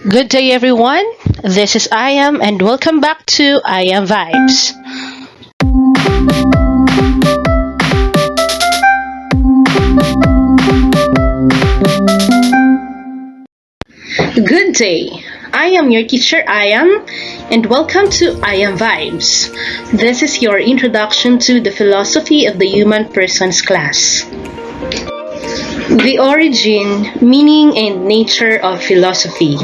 Good day, everyone. This is I Am, and welcome back to I Am Vibes. Good day. I am your teacher, I Am, and welcome to I Am Vibes. This is your introduction to the philosophy of the human person's class. The origin, meaning, and nature of philosophy.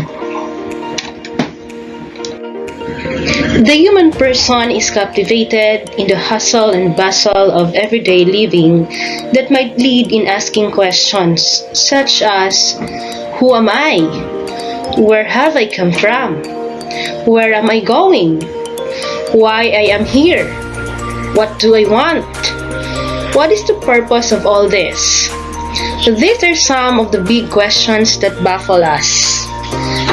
The human person is captivated in the hustle and bustle of everyday living that might lead in asking questions such as, who am I? Where have I come from? Where am I going? Why I am here? What do I want? What is the purpose of all this? These are some of the big questions that baffle us.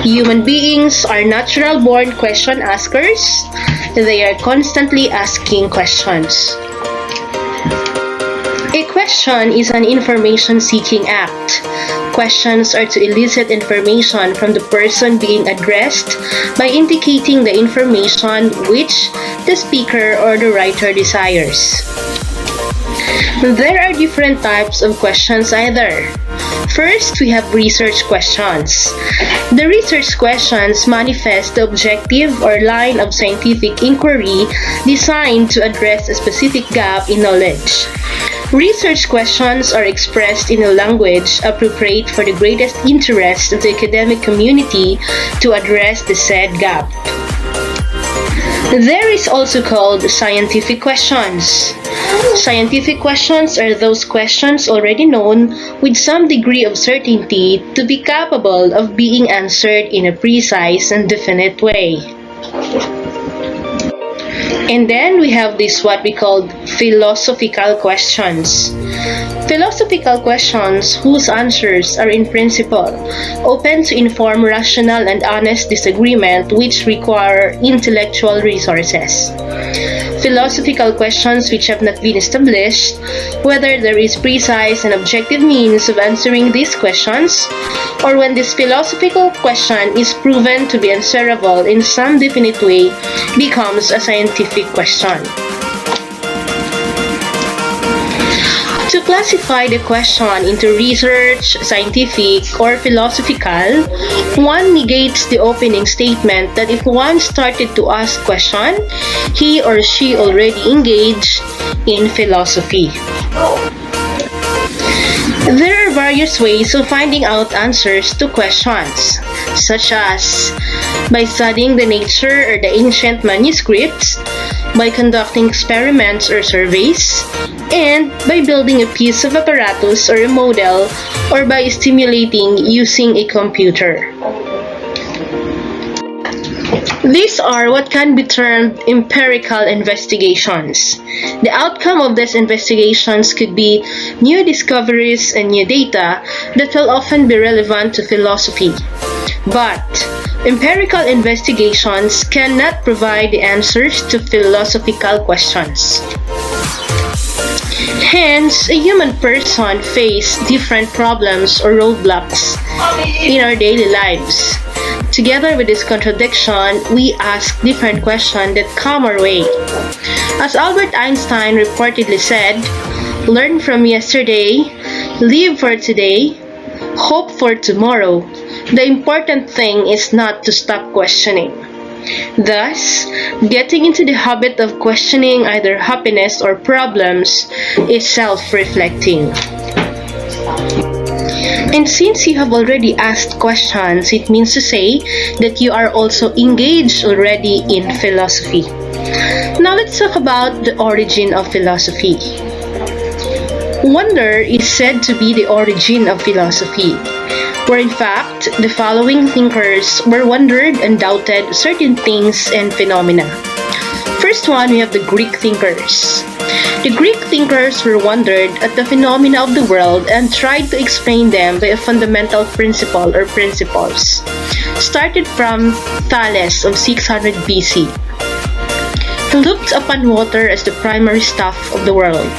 Human beings are natural-born question askers. They are constantly asking questions. A question is an information-seeking act. Questions are to elicit information from the person being addressed by indicating the information which the speaker or the writer desires. There are different types of questions either. First, we have research questions. The research questions manifest the objective or line of scientific inquiry designed to address a specific gap in knowledge. Research questions are expressed in a language appropriate for the greatest interest of the academic community to address the said gap. There is also called scientific questions. Scientific questions are those questions already known with some degree of certainty to be capable of being answered in a precise and definite way. And then we have this what we call philosophical questions. Philosophical questions whose answers are in principle open to inform rational and honest disagreement which require intellectual resources. Philosophical questions which have not been established, whether there is precise and objective means of answering these questions, or when this philosophical question is proven to be answerable in some definite way, becomes a scientific question. To classify the question into research, scientific, or philosophical, one negates the opening statement that if one started to ask question, he or she already engaged in philosophy. There are various ways of finding out answers to questions, such as by studying the nature or the ancient manuscripts, by conducting experiments or surveys, and by building a piece of apparatus or a model, or by stimulating using a computer. These are what can be termed empirical investigations. The outcome of these investigations could be new discoveries and new data that will often be relevant to philosophy. But empirical investigations cannot provide the answers to philosophical questions. Hence, a human person faces different problems or roadblocks in our daily lives. Together with this contradiction, we ask different questions that come our way. As Albert Einstein reportedly said, learn from yesterday, live for today, hope for tomorrow. The important thing is not to stop questioning. Thus, getting into the habit of questioning either happiness or problems is self-reflecting. And since you have already asked questions, it means to say that you are also engaged already in philosophy. Now let's talk about the origin of philosophy. Wonder is said to be the origin of philosophy, where in fact the following thinkers were wondered and doubted certain things and phenomena. First one, we have the Greek thinkers. The Greek thinkers were wondered at the phenomena of the world and tried to explain them by a fundamental principle or principles. Started from Thales of 600 BC. He looked upon water as the primary stuff of the world.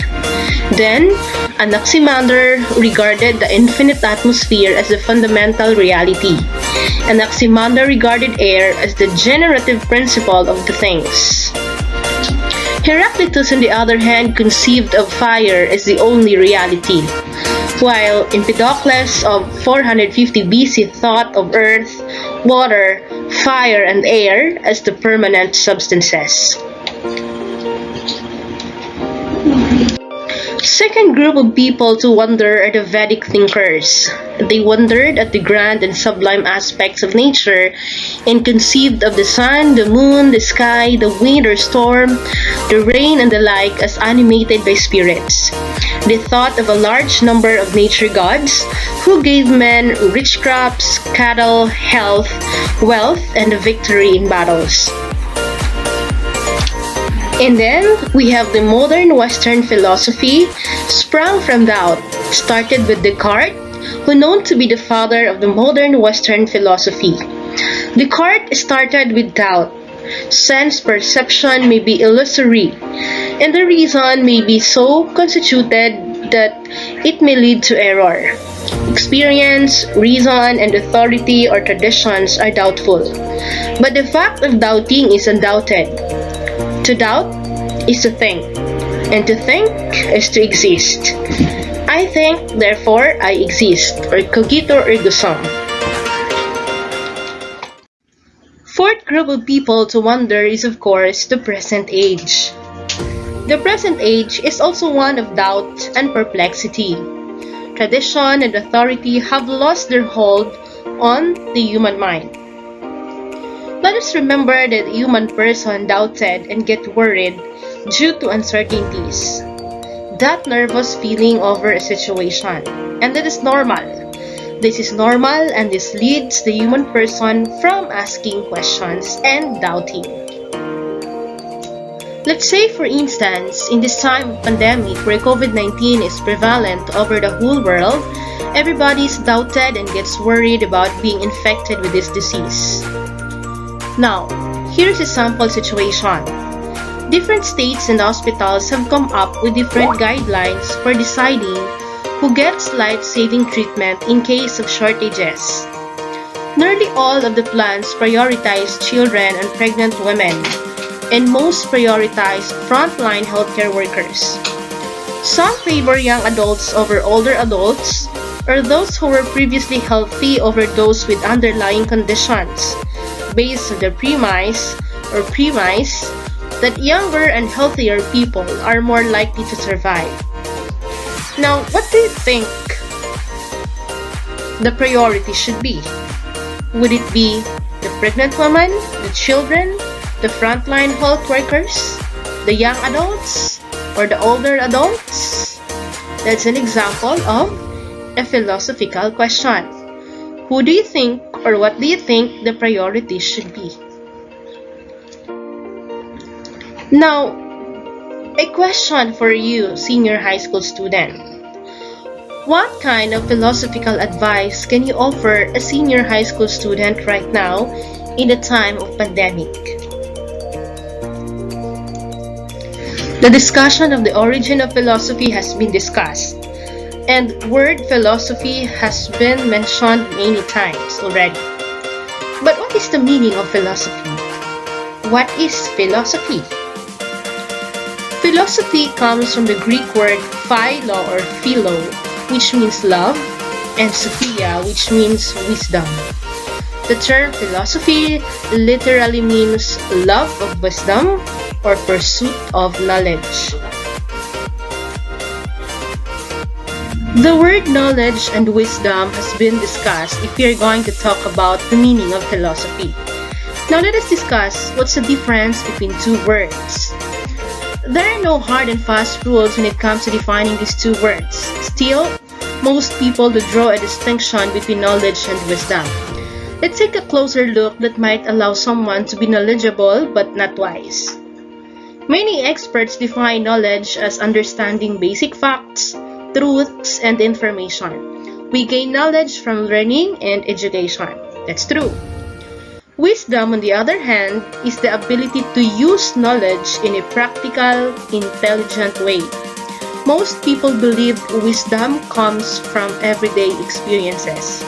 Then, Anaximander regarded the infinite atmosphere as the fundamental reality. Anaximander regarded air as the generative principle of the things. Heraclitus, on the other hand, conceived of fire as the only reality, while Empedocles of 450 BC thought of earth, water, fire, and air as the permanent substances. Second group of people to wonder are the Vedic thinkers. They wondered at the grand and sublime aspects of nature and conceived of the sun, the moon, the sky, the wind or storm, the rain and the like as animated by spirits. They thought of a large number of nature gods who gave men rich crops, cattle, health, wealth, and a victory in battles. And then we have the modern Western philosophy sprung from doubt, started with Descartes, who known to be the father of the modern Western philosophy. Descartes started with doubt. Sense perception may be illusory, and the reason may be so constituted that it may lead to error. Experience, reason, and authority or traditions are doubtful. But the fact of doubting is undoubted. To doubt is to think, and to think is to exist. I think, therefore I exist, or cogito ergo sum. Fourth group of people to wonder is, of course, the present age. The present age is also one of doubt and perplexity. Tradition and authority have lost their hold on the human mind. Let us remember that the human person doubted and get worried due to uncertainties. That nervous feeling over a situation, and that is normal. This is normal, and this leads the human person from asking questions and doubting. Let's say, for instance, in this time of pandemic where COVID-19 is prevalent over the whole world, everybody is doubted and gets worried about being infected with this disease. Now, here's a sample situation. Different states and hospitals have come up with different guidelines for deciding who gets life-saving treatment in case of shortages. Nearly all of the plans prioritize children and pregnant women, and most prioritize frontline healthcare workers. Some favor young adults over older adults, or those who were previously healthy over those with underlying conditions, based on the premise that younger and healthier people are more likely to survive. Now, what do you think the priority should be? Would it be the pregnant woman, the children, the frontline health workers, the young adults, or the older adults? That's an example of a philosophical question. Who do you think, or what do you think the priority should be? Now, a question for you, senior high school student. What kind of philosophical advice can you offer a senior high school student right now in the time of pandemic? The discussion of the origin of philosophy has been discussed, and word philosophy has been mentioned many times already. But what is the meaning of philosophy? What is philosophy? Philosophy comes from the Greek word philo or philo, which means love, and sophia, which means wisdom. The term philosophy literally means love of wisdom or pursuit of knowledge. The word knowledge and wisdom has been discussed if we are going to talk about the meaning of philosophy. Now let us discuss what's the difference between two words. There are no hard and fast rules when it comes to defining these two words. Still, most people do draw a distinction between knowledge and wisdom. Let's take a closer look that might allow someone to be knowledgeable but not wise. Many experts define knowledge as understanding basic facts, truths, and information. We gain knowledge from learning and education. That's true. Wisdom, on the other hand, is the ability to use knowledge in a practical, intelligent way. Most people believe wisdom comes from everyday experiences.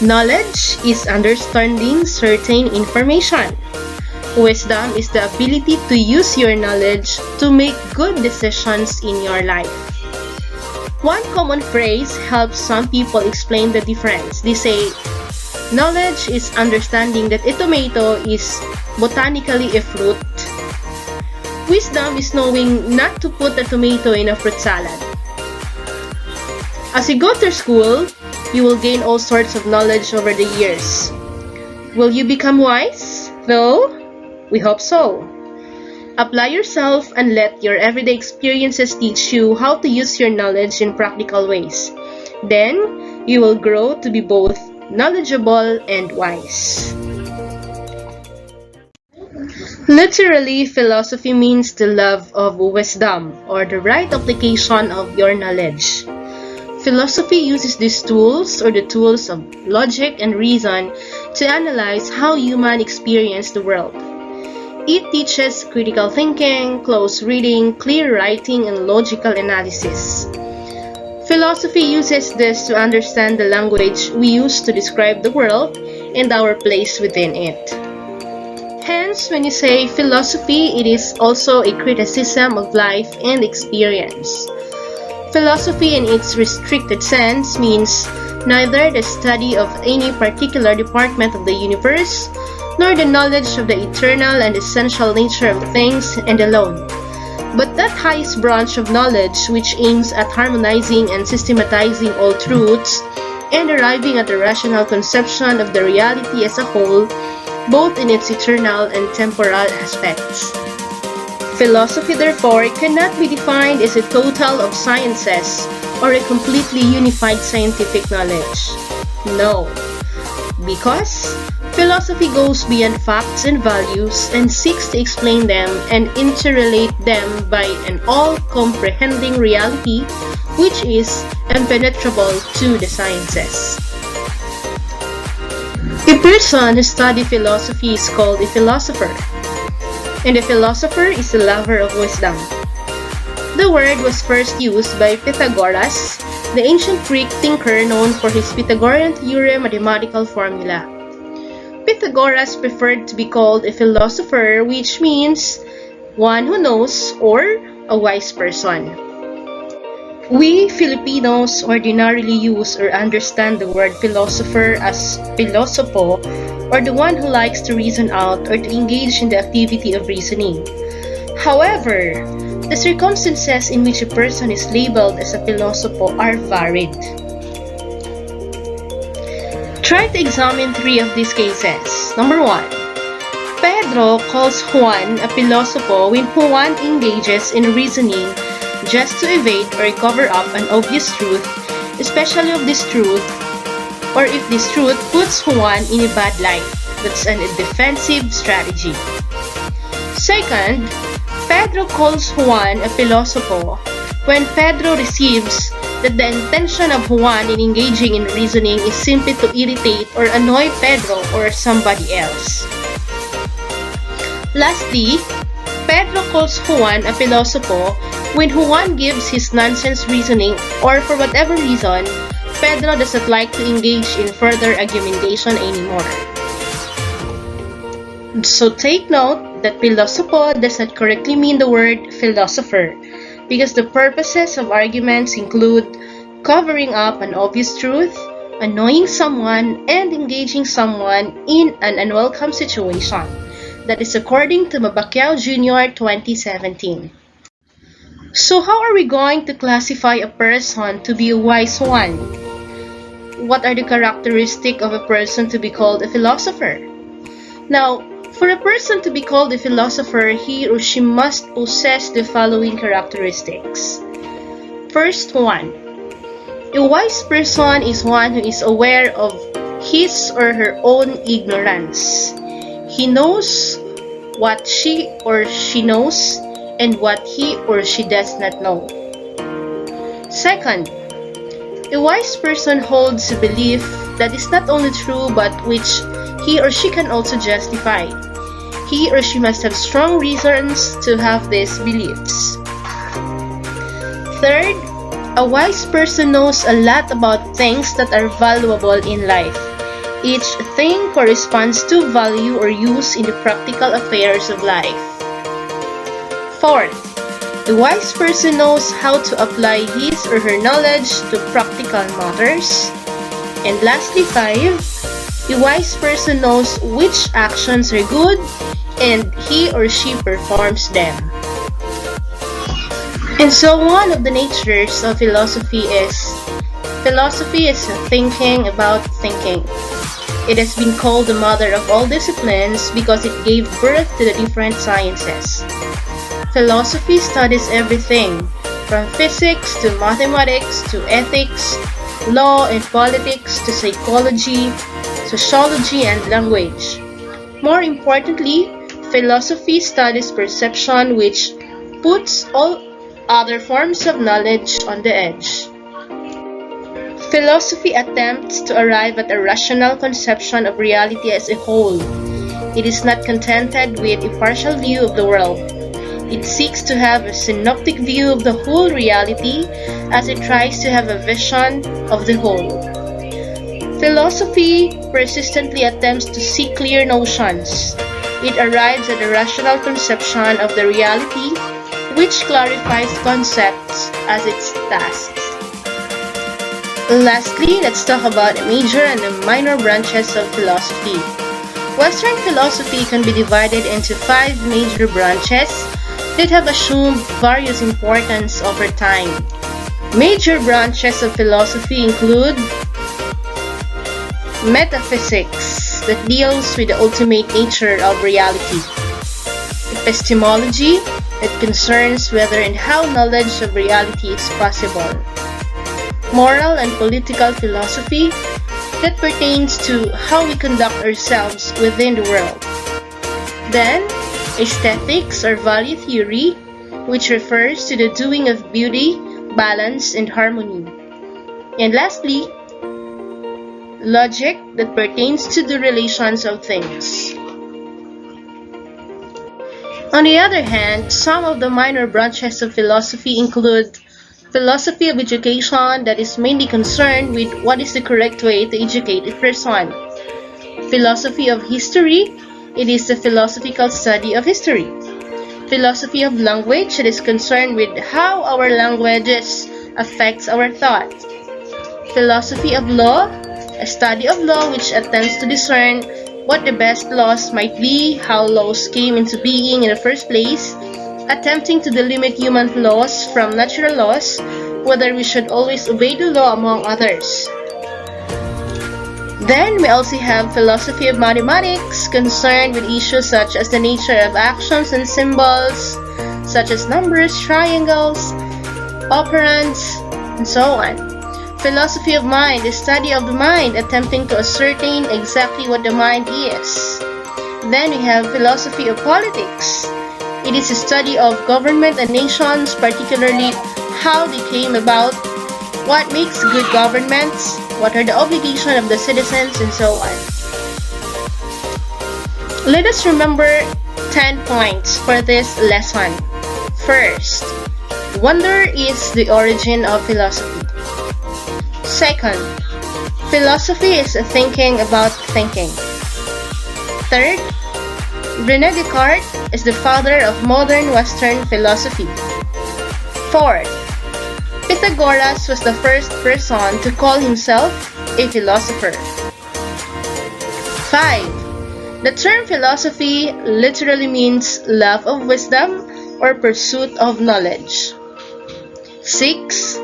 Knowledge is understanding certain information. Wisdom is the ability to use your knowledge to make good decisions in your life. One common phrase helps some people explain the difference. They say, knowledge is understanding that a tomato is botanically a fruit. Wisdom is knowing not to put a tomato in a fruit salad. As you go to school, you will gain all sorts of knowledge over the years. Will you become wise? No? We hope so. Apply yourself and let your everyday experiences teach you how to use your knowledge in practical ways. Then, you will grow to be both knowledgeable and wise. Literally, philosophy means the love of wisdom or the right application of your knowledge. Philosophy uses these tools or the tools of logic and reason to analyze how humans experience the world. It teaches critical thinking, close reading, clear writing, and logical analysis. Philosophy uses this to understand the language we use to describe the world and our place within it. Hence, when you say philosophy, it is also a criticism of life and experience. Philosophy in its restricted sense means neither the study of any particular department of the universe, nor the knowledge of the eternal and essential nature of things and alone, but that highest branch of knowledge which aims at harmonizing and systematizing all truths and arriving at a rational conception of the reality as a whole, both in its eternal and temporal aspects. Philosophy, therefore, cannot be defined as a total of sciences or a completely unified scientific knowledge. No, because philosophy goes beyond facts and values and seeks to explain them and interrelate them by an all-comprehending reality which is impenetrable to the sciences. A person who studies philosophy is called a philosopher, and a philosopher is a lover of wisdom. The word was first used by Pythagoras, the ancient Greek thinker known for his Pythagorean theorem mathematical formula. Pythagoras preferred to be called a philosopher, which means one who knows or a wise person. We Filipinos ordinarily use or understand the word philosopher as philosopo, or the one who likes to reason out or to engage in the activity of reasoning. However, the circumstances in which a person is labeled as a philosopher are varied. Try to examine three of these cases. Number 1. Pedro calls Juan a philosopher when Juan engages in reasoning just to evade or cover up an obvious truth, especially if this truth puts Juan in a bad light. That's a defensive strategy. Second, Pedro calls Juan a philosopher when Pedro receives that the intention of Juan in engaging in reasoning is simply to irritate or annoy Pedro or somebody else. Lastly, Pedro calls Juan a philosopher when Juan gives his nonsense reasoning or for whatever reason, Pedro does not like to engage in further argumentation anymore. So take note that philosopher does not correctly mean the word philosopher, because the purposes of arguments include covering up an obvious truth, annoying someone, and engaging someone in an unwelcome situation. That is according to Mabacchio Jr. 2017. So how are we going to classify a person to be a wise one? What are the characteristics of a person to be called a philosopher? Now, for a person to be called a philosopher, he or she must possess the following characteristics. First one, a wise person is one who is aware of his or her own ignorance. He knows what she or she knows and what he or she does not know. Second, a wise person holds a belief that is not only true but which he or she can also justify. He or she must have strong reasons to have these beliefs. Third, a wise person knows a lot about things that are valuable in life. Each thing corresponds to value or use in the practical affairs of life. Fourth, the wise person knows how to apply his or her knowledge to practical matters. And lastly, 5, the wise person knows which actions are good and he or she performs them. And so one of the natures of philosophy is thinking about thinking. It has been called the mother of all disciplines because it gave birth to the different sciences. Philosophy studies everything, from physics to mathematics to ethics, law and politics to psychology, sociology and language. More importantly, philosophy studies perception, which puts all other forms of knowledge on the edge. Philosophy attempts to arrive at a rational conception of reality as a whole. It is not contented with a partial view of the world. It seeks to have a synoptic view of the whole reality as it tries to have a vision of the whole. Philosophy persistently attempts to see clear notions. It arrives at a rational conception of the reality, which clarifies concepts as its tasks. Lastly, let's talk about the major and the minor branches of philosophy. Western philosophy can be divided into 5 major branches that have assumed various importance over time. Major branches of philosophy include metaphysics, that deals with the ultimate nature of reality; epistemology, that concerns whether and how knowledge of reality is possible; moral and political philosophy, that pertains to how we conduct ourselves within the world; then, aesthetics or value theory, which refers to the doing of beauty, balance, and harmony; and lastly, logic, that pertains to the relations of things. On the other hand, some of the minor branches of philosophy include philosophy of education, that is mainly concerned with what is the correct way to educate a person; philosophy of history, it is the philosophical study of history; philosophy of language, it is concerned with how our languages affects our thought; philosophy of law, a study of law which attempts to discern what the best laws might be, how laws came into being in the first place, attempting to delimit human laws from natural laws, whether we should always obey the law among others. Then we also have philosophy of mathematics, concerned with issues such as the nature of actions and symbols, such as numbers, triangles, operands, and so on. Philosophy of mind, the study of the mind, attempting to ascertain exactly what the mind is. Then we have philosophy of politics. It is a study of government and nations, particularly how they came about, what makes good governments, what are the obligations of the citizens, and so on. Let us remember 10 points for this lesson. First, wonder is the origin of philosophy. Second, philosophy is a thinking about thinking. Third, Rene Descartes is the father of modern Western philosophy. Fourth, Pythagoras was the first person to call himself a philosopher. 5. The term philosophy literally means love of wisdom or pursuit of knowledge. 6.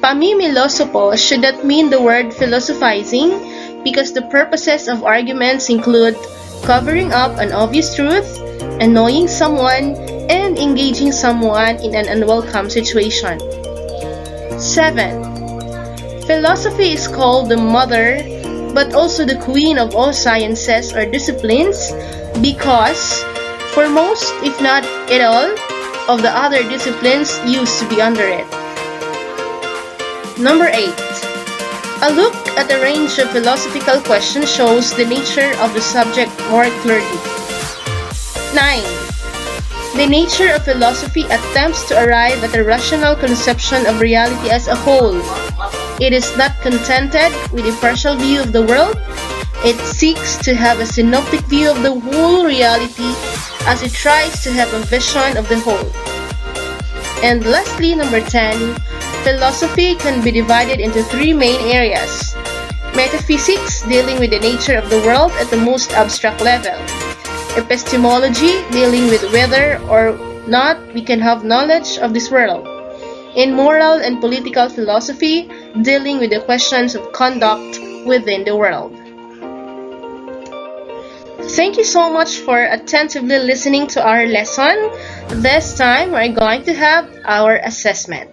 Pamimilosopo should not mean the word philosophizing, because the purposes of arguments include covering up an obvious truth, annoying someone, and engaging someone in an unwelcome situation. 7. Philosophy is called the mother, but also the queen of all sciences or disciplines, because for most, if not at all, of the other disciplines used to be under it. Number 8. A look at a range of philosophical questions shows the nature of the subject more clearly. 9. The nature of philosophy attempts to arrive at a rational conception of reality as a whole. It is not contented with a partial view of the world. It seeks to have a synoptic view of the whole reality as it tries to have a vision of the whole. And lastly, number 10, philosophy can be divided into three main areas. Metaphysics, dealing with the nature of the world at the most abstract level. Epistemology, dealing with whether or not we can have knowledge of this world. And moral and political philosophy, dealing with the questions of conduct within the world. Thank you so much for attentively listening to our lesson. This time, we're going to have our assessment.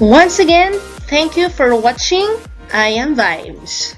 Once again, thank you for watching. I am Vibes.